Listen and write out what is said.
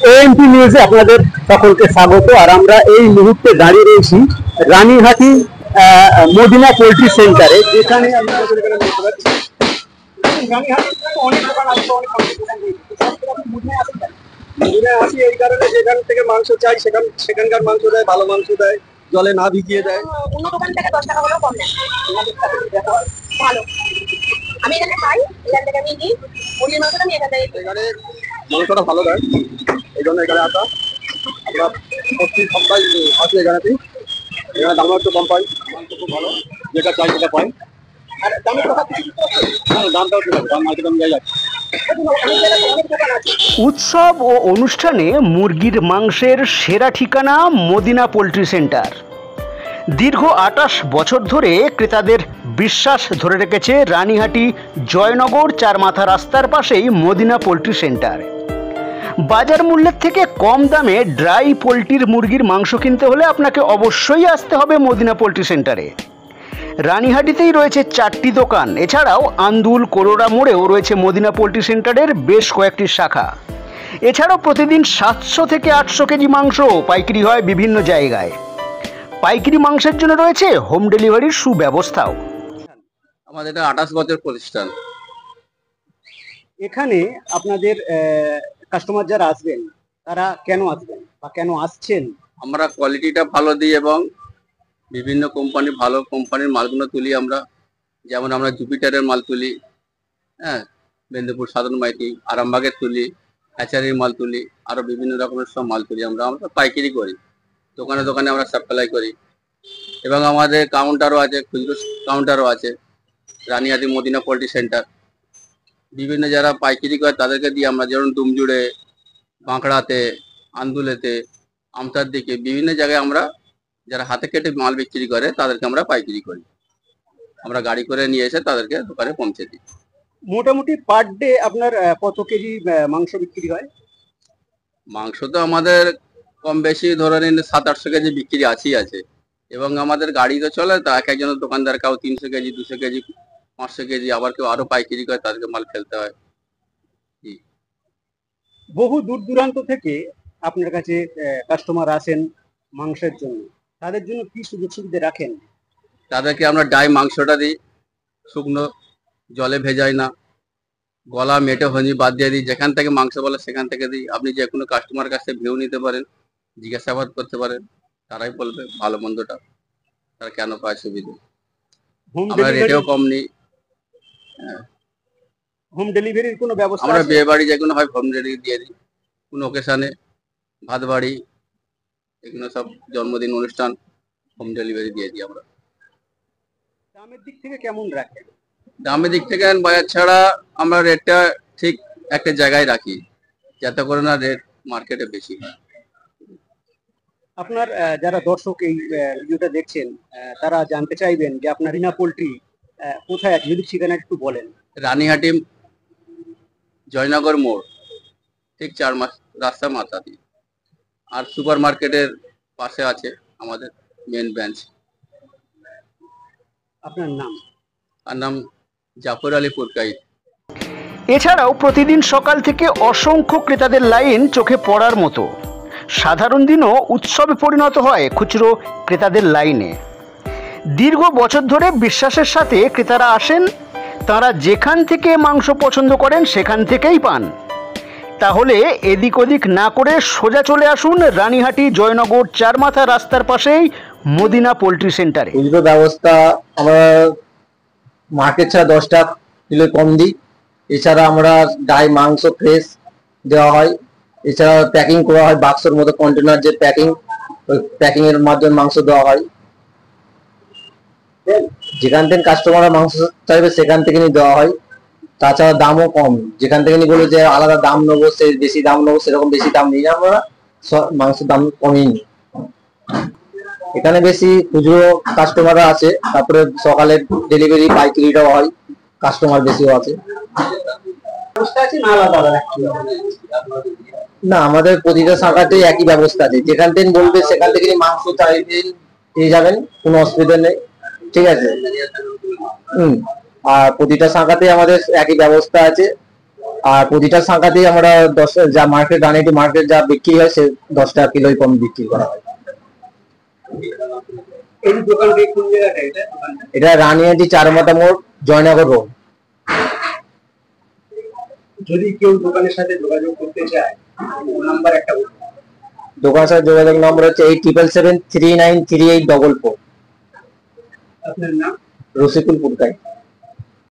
AMP নিউজে আপনাদের সকলকে স্বাগত। আর আমরা এই মুহূর্তে দাঁড়িয়ে রয়েছি রানীহাটি মদিনা পোল্ট্রি সেন্টারে, যেখানে আসি এই কারণে যেখান থেকে মাংস চাই সেখানকার মাংস দেয়, ভালো মাংস দেয়, জলে না ভিজিয়ে দেয়। অন্য দোকান থেকে 10 টাকা হলেও কম নেয়, ভালো। আমি এখানে খাই, এখান থেকে আমি নিই মুরগির মাংসটা, আমি এখান থেকে এখানে মাংসটা ভালো দেয়, এই জন্য এখানে আসা। আমরা প্রতি সপ্তাহে আসি এখানেতেই। এখানে দাম একটু কম পাই, মাংস খুব ভালো, যেটা চাই সেটা পাই। আর দামের কথা দামটাও ঠিক আছে, দাম মার্কেট অনুযায়ী আছে। উৎসব ও অনুষ্ঠানে মুরগির মাংসের সেরা ঠিকানা মদিনা পোল্ট্রি সেন্টার। দীর্ঘ 28 বছর ধরে ক্রেতাদের বিশ্বাস ধরে রেখেছে রানীহাটি জয়নগর চারমাথা রাস্তার পাশেই মদিনা পোল্ট্রি সেন্টার। বাজার মূল্যের থেকে কম দামে ড্রাই পোল্ট্রির মুরগির মাংস কিনতে হলে আপনাকে অবশ্যই আসতে হবে মদিনা পোল্ট্রি সেন্টারে। রানীহাটিতেই রয়েছে 4টি দোকান, এছাড়াও আন্দুল কোলোরা মোড়েও রয়েছে মদিনা পোল্ট্রি সেন্টারের বেশ কয়েকটি শাখা। এছাড়াও প্রতিদিন 700 থেকে 800 কেজি মাংস পাইকারি হয় বিভিন্ন জায়গায়। পাইকারি মাংসের জন্য রয়েছে হোম ডেলিভারির সুব্যবস্থাও। আমাদের এটা 28 বছর প্রতিষ্ঠান। এখানে আপনাদের কাস্টমার যারা আসবেন তারা কেন আসবেন বা কেন আসছেন? আমরা কোয়ালিটিটা ভালো দিই এবং বিভিন্ন কোম্পানি, ভালো কোম্পানির মালগুলো তুলি আমরা। যেমন আমরা জুপিটারের মাল তুলি, হ্যাঁ, মেদিনীপুর সাধারণ মাইতি, আরামবাগের তুলি, হ্যাচারির মাল তুলি, আরো বিভিন্ন রকমের সব মাল তুলি আমরা। আমরা পাইকারি করি, দোকানে দোকানে আমরা সাপ্লাই করি। এবং আমাদের কাউন্টারও আছে, খুচরো কাউন্টারও আছে রানীহাটি মদিনা পোল্ট্রি সেন্টার। বিভিন্ন যারা পাইকারি করে তাদেরকে দিয়ে আমরা, যেমন ডুমজুড়ে, বাঁকড়াতে, আন্দুলেতে, আমতার দিকে বিভিন্ন জায়গায় আমরা যারা হাতে কেটে মাল বিক্রি করে তাদেরকে আমরা পাইকারি করি। আমরা গাড়ি করে নিয়ে এসে তাদেরকে দোকানে পৌঁছে দিই। মোটামুটি পার ডে আপনার কত কেজি মাংস বিক্রি হয়? মাংস তো আমাদের কম বেশি ধরে নিন 700-800 কেজি বিক্রি আছে। এবং আমাদের গাড়ি তো চলে, তা এক একজনের দোকানদার কেউ 300 কেজি, 200 কেজি, 500 কেজি, আবার কেউ আরো পাইকারি করে, তাদেরকে মাল ফেলতে হয়। বহু দূর দূরান্ত থেকে আপনার কাছে কাস্টমার আসেন মাংসের জন্য, তাদের জন্য কি সুযোগ সুবিধা রাখেন? তাদেরকে আমরা ডাই মাংসটা দিই, শুকনো, জলে ভেজাই না, গলা মেটে হঞ্জি বাদ দিয়ে দিই। যেখান থেকে মাংস বলে সেখান থেকে দিই। আপনি যে কোনো কাস্টমার কাছে ভিউ নিতে পারেন, জিজ্ঞাসাবাদ করতে পারেন, তারাই বলবে ভালো মন্দটা তারা কেন পায় সুবিধা। আমরা রেটেও কম নিই। হোম ডেলিভারির কোনো ব্যবস্থা? আমরা বিয়ে বাড়ি যেগুলো হয় হোম ডেলিভারি দিয়ে দিই, কোনো ওকেশনে, ভাত বাড়ি, এগুলো সব জন্মদিন অনুষ্ঠান হোম ডেলিভারি দিয়ে দিই আমরা। দামের দিক থেকে কেমন রাখেন? দামের দিক থেকে বাজার ছাড়া আমরা রেটটা ঠিক একটা জায়গায় রাখি, যাতে করে না রেট মার্কেটে বেশি হয়। আপনার যারা দর্শক এই ভিডিওটা দেখছেন তারা জানতে চাইবেন যে আপনার মদিনা পোল্ট্রি কোথায় আছে, যদি ঠিকানা একটু বলেন। রানীহাটি জয়নগর মোড়, ঠিক 4 রাস্তা মাথা দিয়ে। আর সুপার মার্কেটের পাশে আছে আমাদের মেন ব্রাঞ্চ। আপনার নাম? আর নাম জাফর আলী পুরকাইত। এছাড়াও প্রতিদিন সকাল থেকে অসংখ্য ক্রেতাদের লাইন চোখে পড়ার মতো। সাধারণ দিনও উৎসবে পরিণত হয় খুচরো ক্রেতাদের লাইনে। দীর্ঘ বছর ধরে বিশ্বাসের সাথে ক্রেতারা আসেন, তারা যেখান থেকে মাংস পছন্দ করেন সেখান থেকেই পান। তাহলে এদিক ওদিক না করে সোজা চলে আসুন রানীহাটি জয়নগর চারমাথা রাস্তার পাশেই মদিনা পোল্ট্রি সেন্টারে। খুচরো ব্যবস্থা আমরা মার্কেট ছাড়া 10 টাকা কিলো কম দিই। এছাড়া আমরা ডাই মাংস ফ্রেশ দেওয়া হয়। এছাড়া প্যাকিং করা হয় বাক্সের মতো, কন্টেনার যে প্যাকিং, ওই প্যাকিং এর মাধ্যমে মাংস দেওয়া হয়। যেখান থেকে কাস্টমাররা মাংস চাইবে সেখান থেকে নিয়ে দেওয়া হয়। তাছাড়া দামও কম, যেখান থেকে নিয়ে বলে যে আলাদা দাম নেবো, সে বেশি দাম নেবো, সেরকম বেশি দাম নিই না আমরা, মাংসের দাম কমই নিই। এখানে বেশি খুচরো কাস্টমাররা আছে, তারপরে সকালে ডেলিভারি পাইকারিটাও হয়, কাস্টমার বেশিও আছে। না, আমাদের প্রতিটা শাখাতেই একই ব্যবস্থা আছে, যেখান থেকে বলবে সেখান থেকে মাংস চাইলে পেয়ে যাবেন, কোনো অসুবিধা নেই, ঠিক আছে। আর প্রতিটা শাখাতেই আমাদের একই ব্যবস্থা আছে, আর প্রতিটা শাখাতেই আমরা 10 যা মার্কেট রানিটি মার্কেট যা বিক্রি হয় সে 10 টাকা কিলোই কম বিক্রি করা হয়। এই দোকানটি কোন জায়গাটা এটা? এটা রানিহাটি চারমাথা মোড়, জয়নগর রোড। যদি কেউ দোকানের সাথে যোগাযোগ করতে চায় নাম্বার একটা বলুন। দোকানের সাথে যোগাযোগ নম্বর হচ্ছে 8773933844। আপনার নাম? রসিকুল পুরকাই।